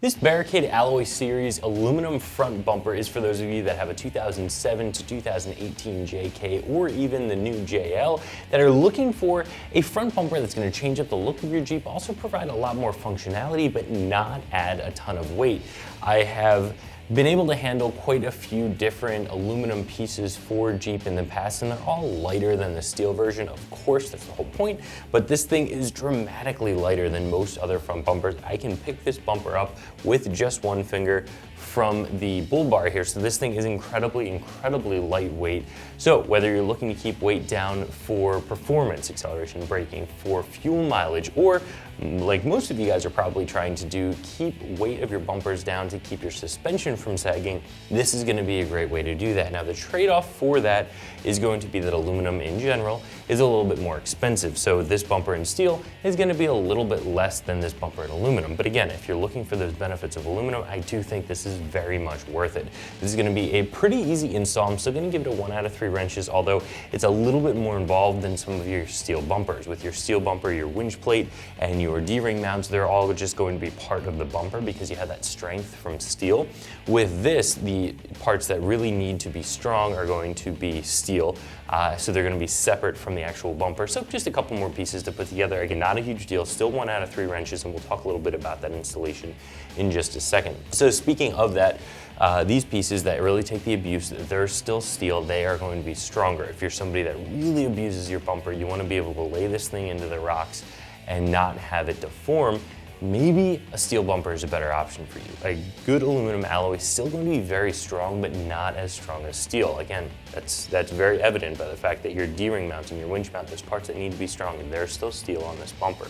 This Barricade Alloy Series aluminum front bumper is for those of you that have a 2007 to 2018 JK or even the new JL that are looking for a front bumper that's going to change up the look of your Jeep, also provide a lot more functionality but not add a ton of weight. I have been able to handle quite a few different aluminum pieces for Jeep in the past, and they're all lighter than the steel version. Of course, that's the whole point, but this thing is dramatically lighter than most other front bumpers. I can pick this bumper up with just one finger from the bull bar here, so this thing is incredibly lightweight. So whether you're looking to keep weight down for performance, acceleration, braking, for fuel mileage, or like most of you guys are probably trying to do, keep weight of your bumpers down to keep your suspension from sagging, this is going to be a great way to do that. Now the trade-off for that is going to be that aluminum in general is a little bit more expensive. So this bumper in steel is going to be a little bit less than this bumper in aluminum. But again, if you're looking for those benefits of aluminum, I do think this is very much worth it. This is going to be a pretty easy install. I'm still going to give it a 1 out of 3 wrenches, although it's a little bit more involved than some of your steel bumpers. With your steel bumper, your winch plate, and your D-ring mounts, they're all just going to be part of the bumper because you have that strength from steel. With this, the parts that really need to be strong are going to be steel, so they're going to be separate from the actual bumper. So just a couple more pieces to put together. Again, not a huge deal, still 1 out of 3 wrenches, and we'll talk a little bit about that installation in just a second. So speaking of that, these pieces that really take the abuse, they're still steel, they are going to be stronger. If you're somebody that really abuses your bumper, you want to be able to lay this thing into the rocks and not have it deform, maybe a steel bumper is a better option for you. A good aluminum alloy is still going to be very strong, but not as strong as steel. Again, that's very evident by the fact that your D-ring mount and your winch mount, there's parts that need to be strong, and they're still steel on this bumper.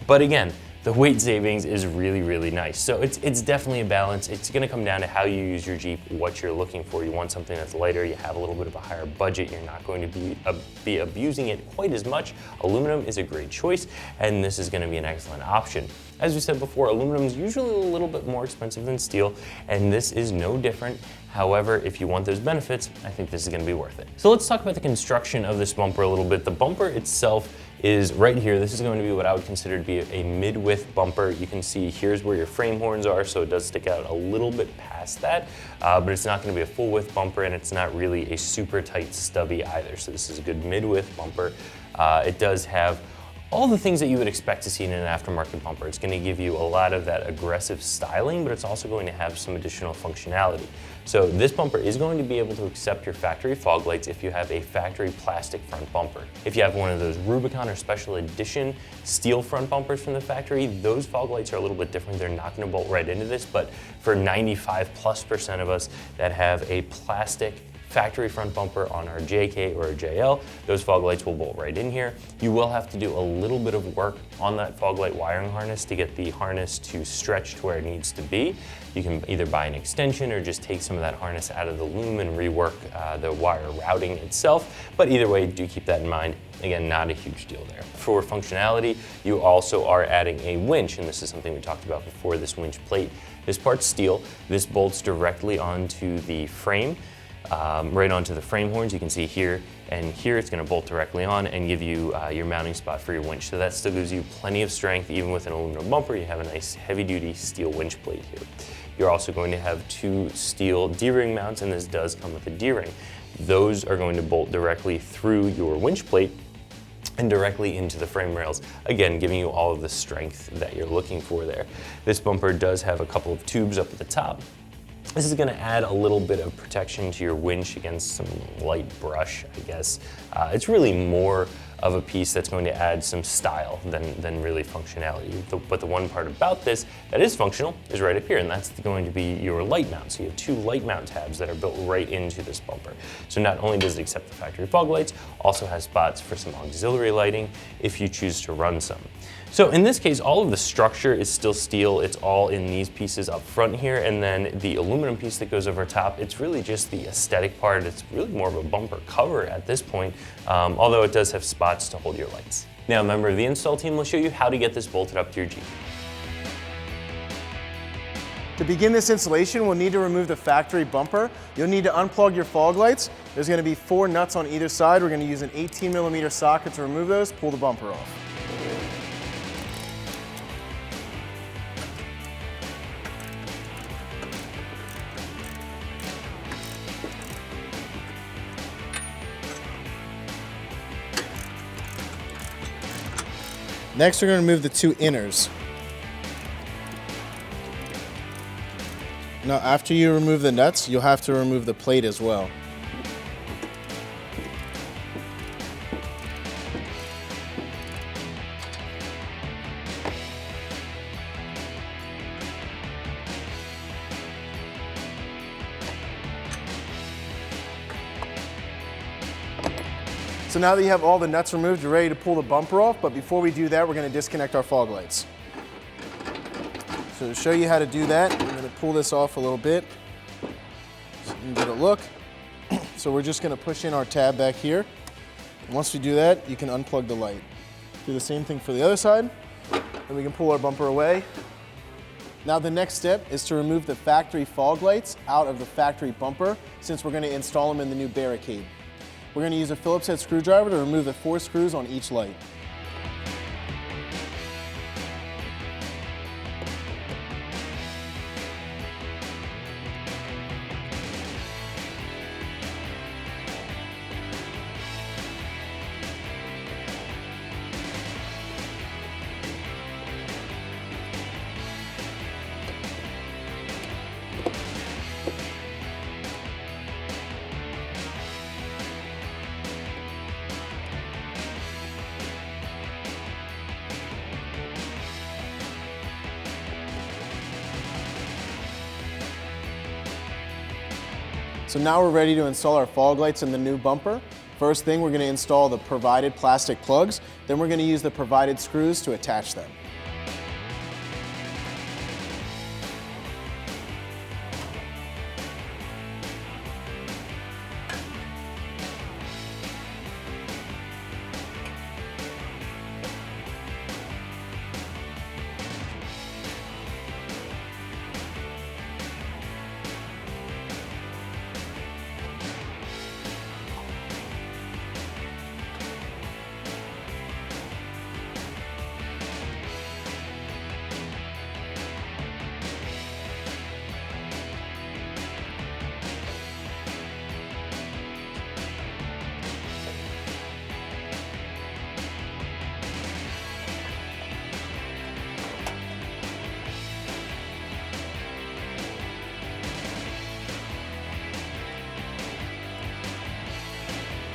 But again, the weight savings is really nice. So it's definitely a balance. It's gonna come down to how you use your Jeep, what you're looking for. You want something that's lighter, you have a little bit of a higher budget, you're not going to be abusing it quite as much. Aluminum is a great choice, and this is gonna be an excellent option. As we said before, aluminum is usually a little bit more expensive than steel, and this is no different. However, if you want those benefits, I think this is gonna be worth it. So let's talk about the construction of this bumper a little bit. The bumper itself is right here. This is going to be what I would consider to be a mid-width bumper. You can see here's where your frame horns are, so it does stick out a little bit past that, but it's not going to be a full-width bumper, and it's not really a super tight stubby either. So this is a good mid-width bumper. It does have all the things that you would expect to see in an aftermarket bumper. It's going to give you a lot of that aggressive styling, but it's also going to have some additional functionality. So this bumper is going to be able to accept your factory fog lights if you have a factory plastic front bumper. If you have one of those Rubicon or special edition steel front bumpers from the factory, those fog lights are a little bit different. They're not going to bolt right into this, but for 95+% of us that have a plastic factory front bumper on our JK or a JL, those fog lights will bolt right in here. You will have to do a little bit of work on that fog light wiring harness to get the harness to stretch to where it needs to be. You can either buy an extension or just take some of that harness out of the loom and rework the wire routing itself. But either way, do keep that in mind. Again, not a huge deal there. For functionality, you also are adding a winch, and this is something we talked about before, this winch plate. This part's steel. This bolts directly onto the frame. Right onto the frame horns. You can see here and here it's going to bolt directly on and give you your mounting spot for your winch. So that still gives you plenty of strength. Even with an aluminum bumper, you have a nice heavy-duty steel winch plate here. You're also going to have 2 steel D-ring mounts, and this does come with a D-ring. Those are going to bolt directly through your winch plate and directly into the frame rails, again giving you all of the strength that you're looking for there. This bumper does have a couple of tubes up at the top. This is going to add a little bit of protection to your winch against some light brush, I guess. It's really more of a piece that's going to add some style than really functionality. But the one part about this that is functional is right up here, and that's going to be your light mount. So you have 2 light mount tabs that are built right into this bumper. So not only does it accept the factory fog lights, also has spots for some auxiliary lighting if you choose to run some. So in this case, all of the structure is still steel. It's all in these pieces up front here, and then the aluminum piece that goes over top, it's really just the aesthetic part. It's really more of a bumper cover at this point, although it does have spots to hold your lights. Now, a member of the install team will show you how to get this bolted up to your Jeep. To begin this installation, we'll need to remove the factory bumper. You'll need to unplug your fog lights. There's going to be 4 nuts on either side. We're going to use an 18mm socket to remove those, pull the bumper off. Next, we're going to remove the two inners. Now, after you remove the nuts, you'll have to remove the plate as well. So now that you have all the nuts removed, you're ready to pull the bumper off, but before we do that, we're going to disconnect our fog lights. So to show you how to do that, I'm going to pull this off a little bit so you can get a look. So we're just going to push in our tab back here. And once we do that, you can unplug the light. Do the same thing for the other side, and we can pull our bumper away. Now the next step is to remove the factory fog lights out of the factory bumper, since we're going to install them in the new Barricade. We're going to use a Phillips head screwdriver to remove the 4 screws on each light. So now we're ready to install our fog lights in the new bumper. First thing, we're going to install the provided plastic plugs. Then we're going to use the provided screws to attach them.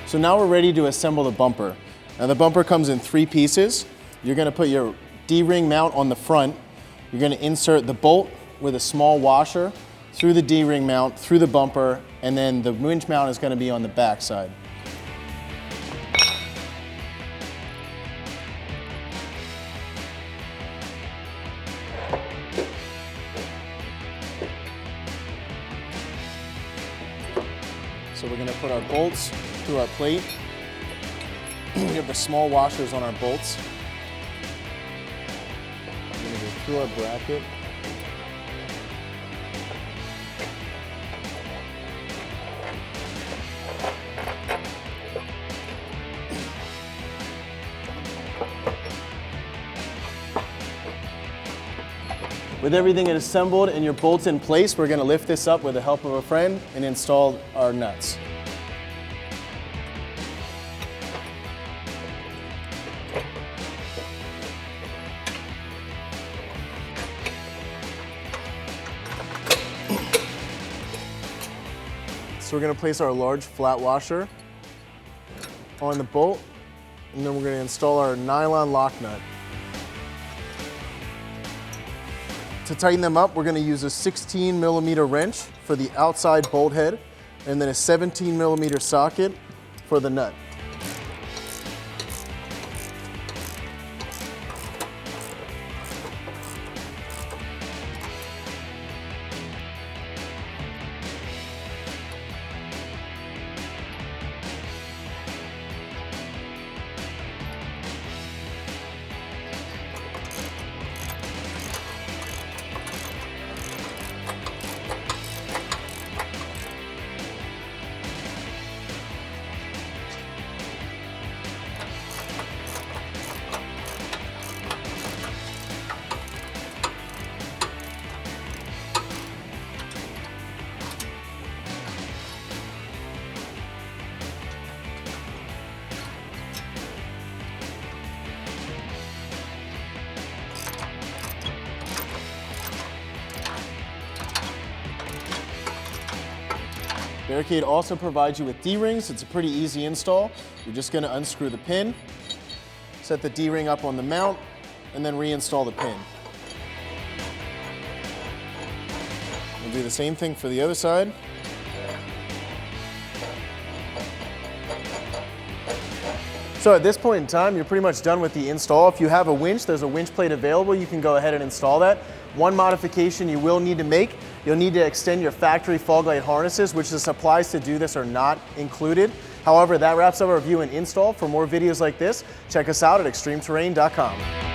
So now we're ready to assemble the bumper. Now the bumper comes in 3 pieces. You're going to put your D-ring mount on the front. You're going to insert the bolt with a small washer through the D-ring mount, through the bumper, and then the winch mount is going to be on the back side. So we're going to put our bolts through our plate. We have the small washers on our bolts. We're going to go through our bracket. With everything assembled and your bolts in place, we're going to lift this up with the help of a friend and install our nuts. So we're going to place our large flat washer on the bolt, and then we're going to install our nylon lock nut. To tighten them up, we're going to use a 16mm wrench for the outside bolt head, and then a 17mm socket for the nut. Barricade also provides you with D-rings. It's a pretty easy install. You're just going to unscrew the pin, set the D-ring up on the mount, and then reinstall the pin. We'll do the same thing for the other side. So at this point in time, you're pretty much done with the install. If you have a winch, there's a winch plate available. You can go ahead and install that. One modification you will need to make, you'll need to extend your factory fog light harnesses, which the supplies to do this are not included. However, that wraps up our review and install. For more videos like this, check us out at ExtremeTerrain.com.